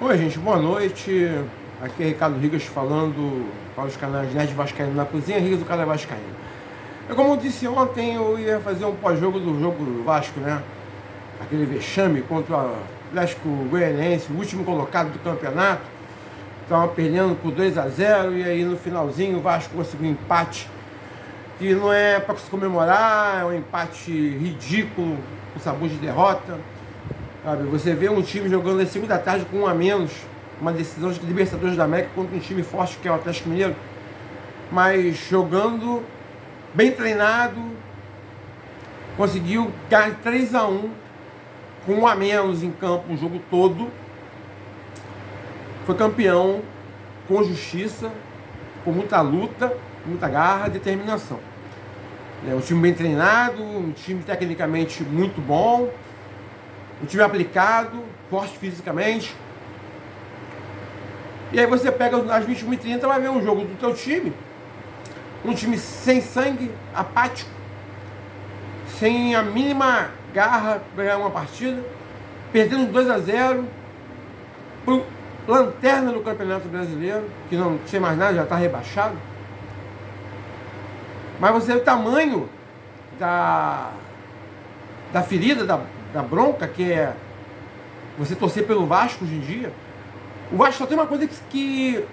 Oi, gente, boa noite. Aqui é Ricardo Rigas falando para os canais Nerd Vascaíno na Cozinha, Rigas do Canal Vascaíno. Como eu disse ontem, eu ia fazer um pós-jogo do jogo do Vasco, né? Aquele vexame contra o Atlético Goianiense, o último colocado do campeonato. Estava perdendo por 2-0 e aí no finalzinho o Vasco conseguiu um empate que não é para se comemorar, é um empate ridículo, com sabor de derrota. Sabe, você vê um time jogando às 5 da tarde com um a menos, uma decisão de Libertadores da América contra um time forte que é o Atlético Mineiro, mas jogando bem treinado, conseguiu ganhar 3-1 com um a menos em campo o jogo todo, foi campeão com justiça, com muita luta, muita garra, determinação. É um time bem treinado, um time tecnicamente muito bom, um time aplicado, forte fisicamente. E aí você pega às 21h30 e vai ver um jogo do teu time, um time sem sangue, apático, sem a mínima garra para ganhar uma partida, perdendo 2-0 pro lanterna do Campeonato Brasileiro, que não tinha mais nada, já está rebaixado. Mas você vê o tamanho da ferida, da bronca, que é você torcer pelo Vasco hoje em dia. O Vasco só tem uma coisa que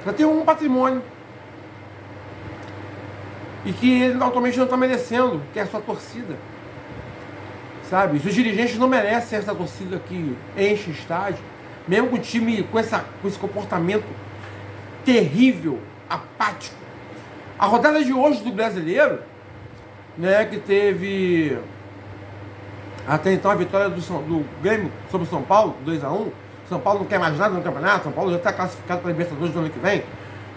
só tem um patrimônio e que ele atualmente não está merecendo, que é a sua torcida, sabe? Os dirigentes não merecem essa torcida que enche estádio, mesmo com o time com esse comportamento terrível, apático. A rodada de hoje do Brasileiro, né, que teve até então a vitória do Grêmio sobre o São Paulo, 2-1. São Paulo não quer mais nada no campeonato, São Paulo já está classificado para a Libertadores do ano que vem.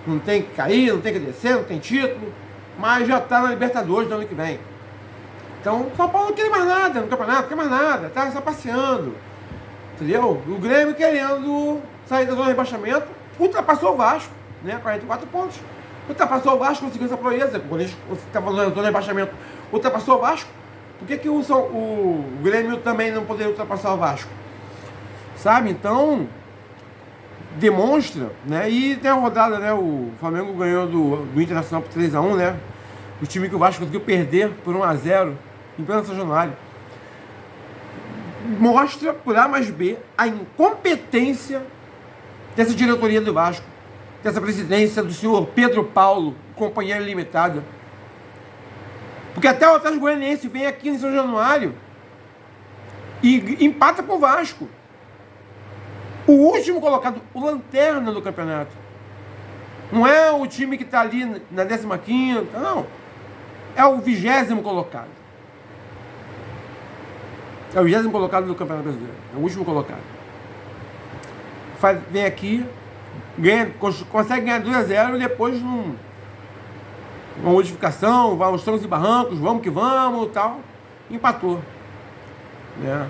Não tem que cair, não tem que descer, não tem título, mas já está na Libertadores do ano que vem. Então, São Paulo não quer mais nada no campeonato, não quer mais nada, está só passeando. Entendeu? O Grêmio querendo sair da zona de rebaixamento, ultrapassou o Vasco, né? 44 pontos. Ultrapassou o Vasco, conseguiu essa proeza. Quando a gente estava na zona de rebaixamento, ultrapassou o Vasco. Por que o Grêmio também não poderia ultrapassar o Vasco? Sabe? Então, demonstra, né? E tem a rodada, né? O Flamengo ganhou do Internacional por 3-1, né? O time que o Vasco conseguiu perder por 1-0 em pleno São Januário. Mostra, por A mais B, a incompetência dessa diretoria do Vasco, dessa presidência do senhor Pedro Paulo, Companhia Limitada. Porque até o Atlético Goianiense vem aqui em São Januário e empata com o Vasco. O último colocado, o lanterna do campeonato. Não é o time que está ali na 15ª, não. É o 20º colocado. É o 20º colocado do Campeonato Brasileiro. É o último colocado. Vem aqui, consegue ganhar 2-0 e depois uma modificação, vai aos trancos e barrancos, vamos que vamos, tal, empatou, né?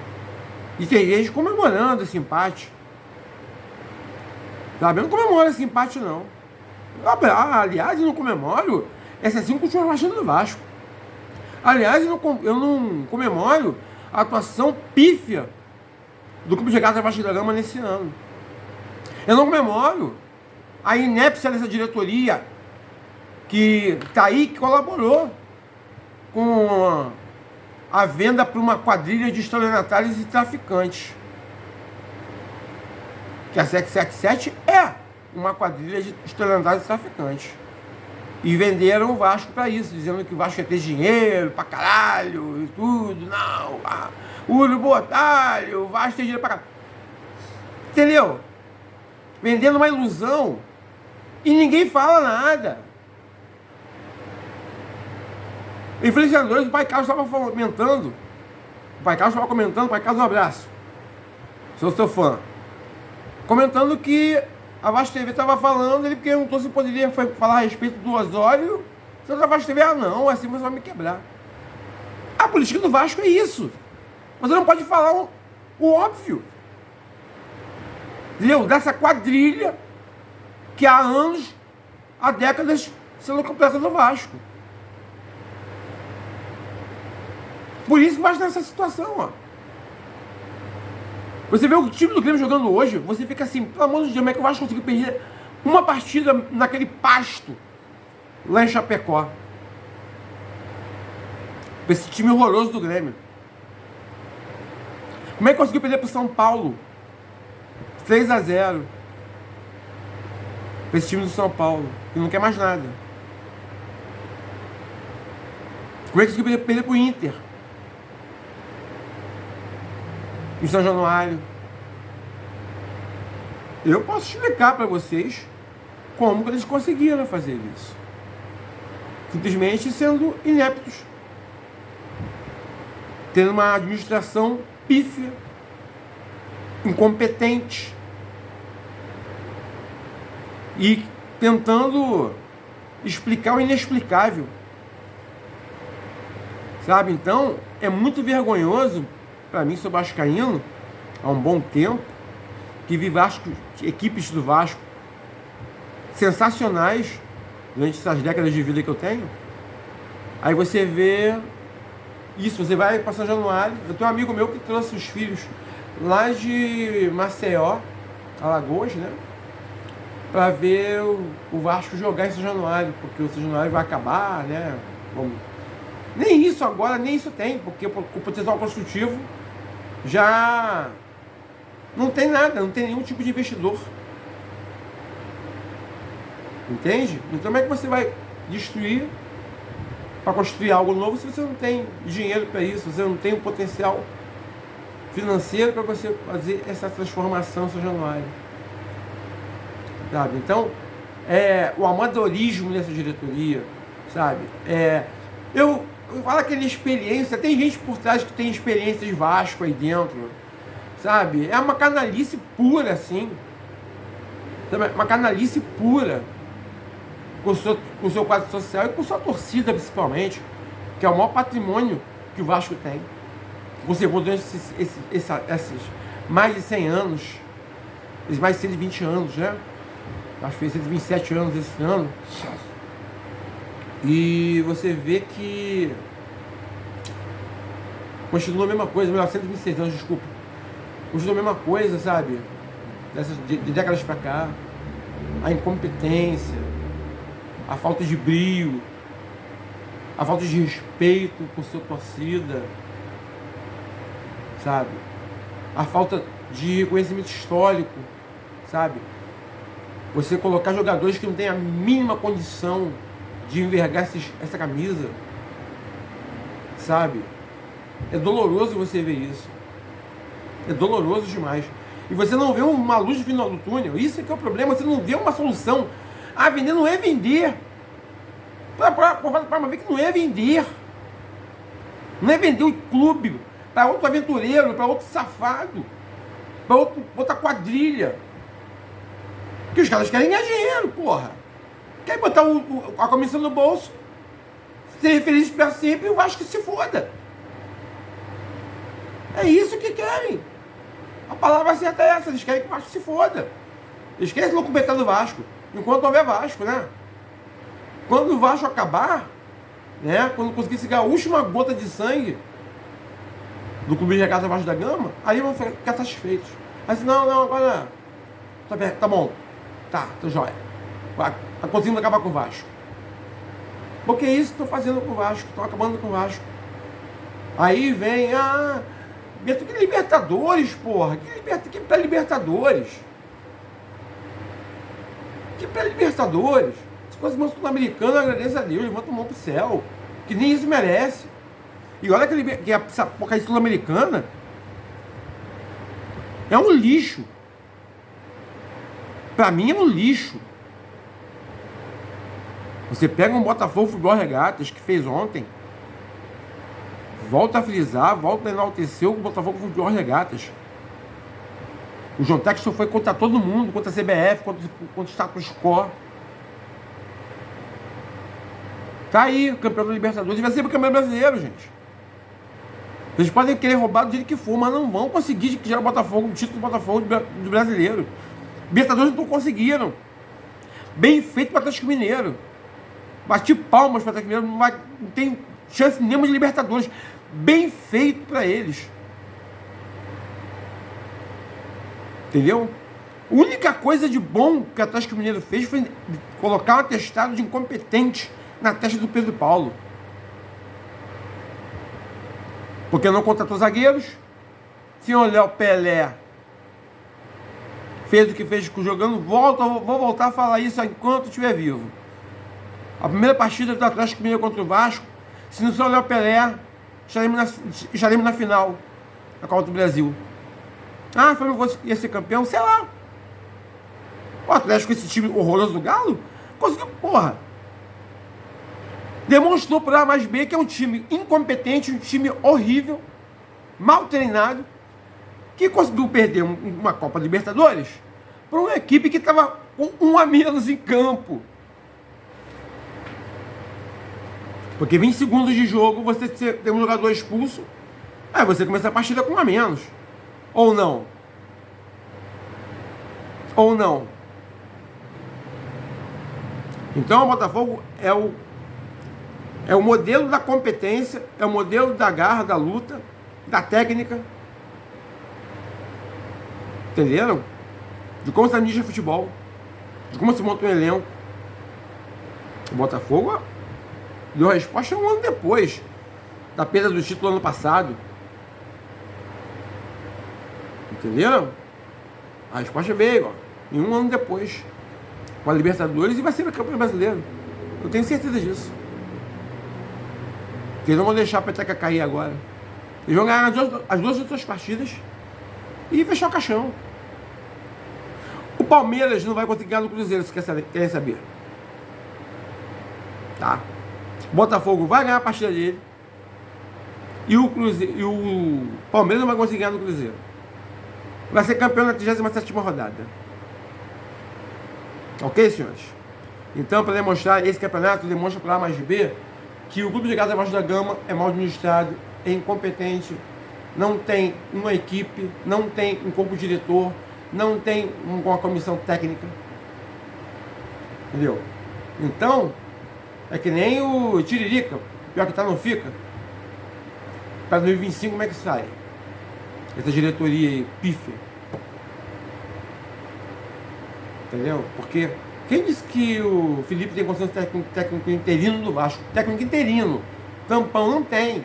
E tem gente comemorando esse empate, sabe? Eu não comemoro esse empate, não. Aliás, eu não comemoro essa assim continua baixando do Vasco. Aliás, eu não comemoro a atuação pífia do Clube de Regatas Vasco da Gama nesse ano. Eu não comemoro a inépcia dessa diretoria que está aí, que colaborou com a venda para uma quadrilha de estelionatários e traficantes. Que a 777 é uma quadrilha de estelionatários e traficantes. E venderam o Vasco para isso, dizendo que o Vasco ia ter dinheiro pra caralho e tudo. Não, o Urubu otário, o Vasco tem dinheiro pra caralho. Entendeu? Vendendo uma ilusão e ninguém fala nada. Influenciadores, o Pai Carlos estava comentando. O Pai Carlos estava comentando, Pai Carlos, um abraço. Sou seu fã. Comentando que a Vasco TV estava falando, ele perguntou se poderia falar a respeito do Osório. Se a Vasco TV, não, assim você vai me quebrar. A política do Vasco é isso. Você não pode falar o óbvio. Entendeu? Dessa quadrilha que há anos, há décadas, sendo completa do Vasco. Por isso que o Vasco está nessa situação, ó. Você vê o time do Grêmio jogando hoje, você fica assim, pelo amor de Deus, como é que o Vasco conseguiu perder uma partida naquele pasto lá em Chapecó? Esse time horroroso do Grêmio. Como é que conseguiu perder pro São Paulo? 3-0. Esse time do São Paulo, que não quer mais nada. Como é que conseguiu perder pro Inter? Em São Januário. Eu posso explicar para vocês como que eles conseguiram fazer isso. Simplesmente sendo ineptos. Tendo uma administração pífia, incompetente. E tentando explicar o inexplicável. Sabe? Então, é muito vergonhoso, para mim, sou vascaíno, há um bom tempo, que vi equipes do Vasco sensacionais durante essas décadas de vida que eu tenho. Aí você vê isso, você vai para São Januário. Eu tenho um amigo meu que trouxe os filhos lá de Maceió, Alagoas, né? Para ver o Vasco jogar em São Januário, porque o São Januário vai acabar, né? Bom, nem isso agora, nem isso tem, porque o potencial construtivo já não tem nada, não tem nenhum tipo de investidor. Entende? Então como é que você vai destruir para construir algo novo se você não tem dinheiro para isso, você não tem o potencial financeiro para você fazer essa transformação em São Januário? Sabe? Então, o amadorismo nessa diretoria, sabe? Eu falo aquela experiência, tem gente por trás que tem experiência de Vasco aí dentro, sabe? É uma canalice pura, assim. Uma canalice pura. Com o seu quadro social e com sua torcida, principalmente, que é o maior patrimônio que o Vasco tem. Você vê durante esses mais de 100 anos, esses mais de 120 anos, né? Acho que fez 127 anos esse ano. E você vê que continua a mesma coisa, 126 anos, desculpa. Continua a mesma coisa, sabe? De décadas pra cá. A incompetência, a falta de brio, a falta de respeito com sua torcida, sabe? A falta de conhecimento histórico, sabe? Você colocar jogadores que não têm a mínima condição de envergar essa camisa, sabe? É doloroso você ver isso. É doloroso demais. E você não vê uma luz no final do túnel. Isso é que é o problema. Você não vê uma solução. Ah, vender não é vender. Para ver que não é vender. Não é vender o clube para outro aventureiro, para outro safado, para outra quadrilha. Porque os caras querem ganhar dinheiro, porra. Querem botar a comissão no bolso, ser feliz para sempre e o Vasco que se foda. É isso que querem. A palavra certa é essa. Eles querem que o Vasco se foda. Eles querem se locumentar do Vasco. Enquanto houver Vasco, né? Quando o Vasco acabar, né? Quando conseguir chegar a última gota de sangue do clube de regata Vasco da Gama, aí vão ficar satisfeitos. Mas não, agora tá bom. Tá jóia. Conseguindo acabar com o Vasco. Porque isso estão fazendo com o Vasco, estão acabando com o Vasco. Aí vem, que Libertadores, porra. Que pré-Libertadores? Que pré-Libertadores? Se fosse uma Sul-Americana, agradeço a Deus, levanta a mão pro céu. Que nem isso merece. E olha que essa porcaria Sul-Americana é um lixo. Pra mim é um lixo. Você pega um Botafogo Futebol Regatas que fez ontem, volta a frisar, volta a enaltecer o Botafogo Futebol Regatas. O João Texton foi contra todo mundo, contra a CBF, contra o status quo. Tá aí, o campeão da Libertadores. Vai ser o campeão brasileiro, gente. Eles podem querer roubar do jeito que for, mas não vão conseguir tirar o título do Botafogo do brasileiro. Libertadores não conseguiram. Bem feito para o Atlético Mineiro. Bati palmas para o Atlético Mineiro, não tem chance nenhuma de Libertadores. Bem feito para eles. Entendeu? A única coisa de bom que o Atlético Mineiro fez foi colocar um atestado de incompetente na testa do Pedro Paulo. Porque não contratou zagueiros. Senhor Léo Pelé fez o que fez jogando. Vou voltar a falar isso enquanto estiver vivo. A primeira partida do Atlético Mineiro contra o Vasco, se não for o Léo Pelé, estaremos na final da Copa do Brasil. Ah, o Flamengo ia ser campeão, sei lá. O Atlético, esse time horroroso do Galo, conseguiu, porra. Demonstrou por A mais B que é um time incompetente, um time horrível, mal treinado, que conseguiu perder uma Copa Libertadores para uma equipe que estava com um a menos em campo. Porque 20 segundos de jogo, você tem um jogador expulso, aí você começa a partida com um a menos. Ou não? Ou não? Então o Botafogo é o modelo da competência, é o modelo da garra, da luta, da técnica. Entenderam? De como se administra futebol, de como se monta um elenco. O Botafogo deu a resposta um ano depois da perda do título ano passado. Entenderam? A resposta veio, ó, em um ano depois, com a Libertadores, e vai ser campeão brasileiro. Eu tenho certeza disso. Eles não vão deixar a peteca cair agora. Eles vão ganhar as duas outras partidas e fechar o caixão. O Palmeiras não vai conseguir ganhar no Cruzeiro, se querem saber. Tá? O Botafogo vai ganhar a partida dele e o Palmeiras não vai conseguir ganhar no Cruzeiro. Vai ser campeão na 37ª rodada. Ok, senhores? Então, para demonstrar, esse campeonato demonstra para A mais B que o Clube de Regatas Vasco da Gama é mal administrado, é incompetente, não tem uma equipe, não tem um corpo diretor, não tem uma comissão técnica. Entendeu? Então, é que nem o Tiririca, pior que tá, não fica. Para 2025, como é que sai? Essa diretoria aí, pífia. Entendeu? Porque quem disse que o Felipe tem condição de técnico interino do Vasco? Técnico interino. Tampão não tem.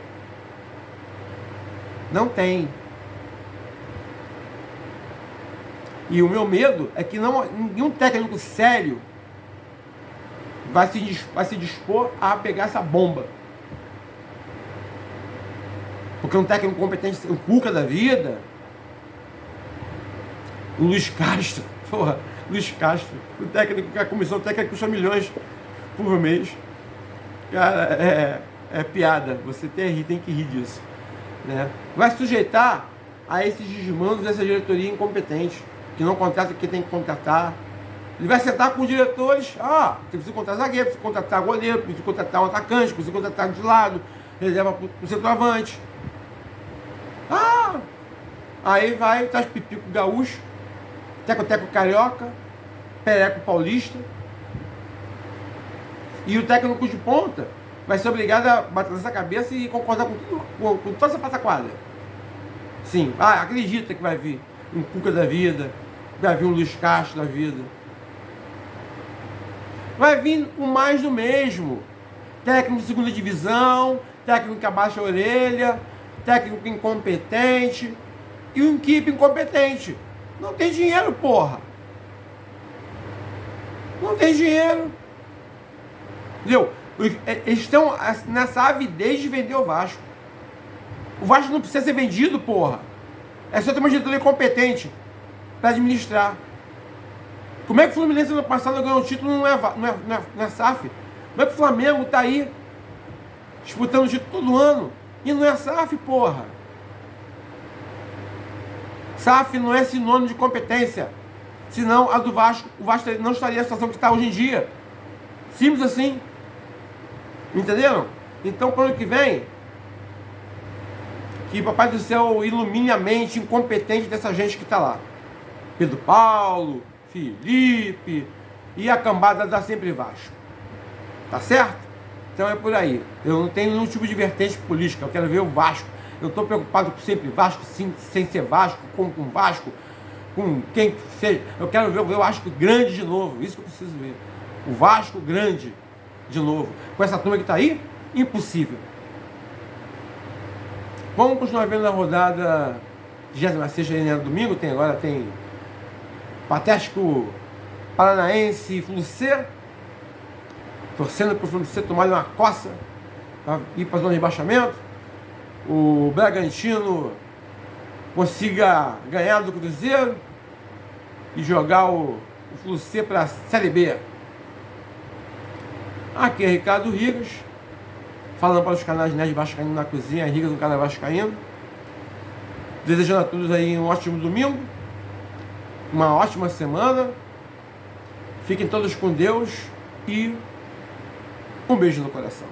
Não tem. E o meu medo é que nenhum técnico sério vai se dispor a pegar essa bomba. Porque um técnico competente, o Cuca da vida, o Luiz Castro, porra, Luiz Castro, o técnico, a comissão técnica custa milhões por mês. Cara, é piada, você tem que rir disso, né? Vai sujeitar a esses desmandos dessa diretoria incompetente, que não contrata quem tem que contratar. Ele vai sentar com os diretores, precisa contratar zagueiro, precisa contratar goleiro, precisa contratar um atacante, precisa contratar de lado, reserva para o centroavante. Aí vai, traz pipico gaúcho, teco-teco carioca, pereco paulista. E o técnico de ponta vai ser obrigado a bater nessa cabeça e concordar com tudo, com toda essa pataquada. Sim, acredita que vai vir um Cuca da vida, vai vir um Luiz Castro da vida. Vai vir o mais do mesmo. Técnico de segunda divisão, técnico que abaixa a orelha, técnico incompetente e uma equipe incompetente. Não tem dinheiro, porra. Não tem dinheiro. Entendeu? Eles estão nessa avidez de vender o Vasco. O Vasco não precisa ser vendido, porra. É só ter uma diretoria competente para administrar. Como é que o Fluminense no passado ganhou o título não é SAF? Como é que o Flamengo tá aí disputando o título todo ano e não é SAF, porra? SAF não é sinônimo de competência. Senão a do Vasco, o Vasco não estaria na situação que está hoje em dia. Simples assim. Entenderam? Então, para o ano que vem, que Papai do Céu ilumine a mente incompetente dessa gente que está lá. Pedro Paulo, Felipe e a cambada da Sempre Vasco. Tá certo? Então é por aí. Eu não tenho nenhum tipo de vertente política. Eu quero ver o Vasco. Eu estou preocupado com Sempre Vasco, sem ser Vasco, com Vasco, com quem seja. Eu quero ver o Vasco grande de novo, isso que eu preciso ver. O Vasco grande de novo. Com essa turma que está aí, impossível. Vamos continuar vendo na rodada 26 aí, né? Domingo agora tem Patético Paranaense e Fluminense, torcendo para o Fluminense tomar uma coça para ir para a zona de rebaixamento. O Bragantino consiga ganhar do Cruzeiro e jogar o Fluminense para a Série B. Aqui é Ricardo Rigas, falando para os canais Nerd Vascaíno na Cozinha, Rigas no canal Vascaíno. Desejando a todos aí um ótimo domingo, uma ótima semana. Fiquem todos com Deus e um beijo no coração.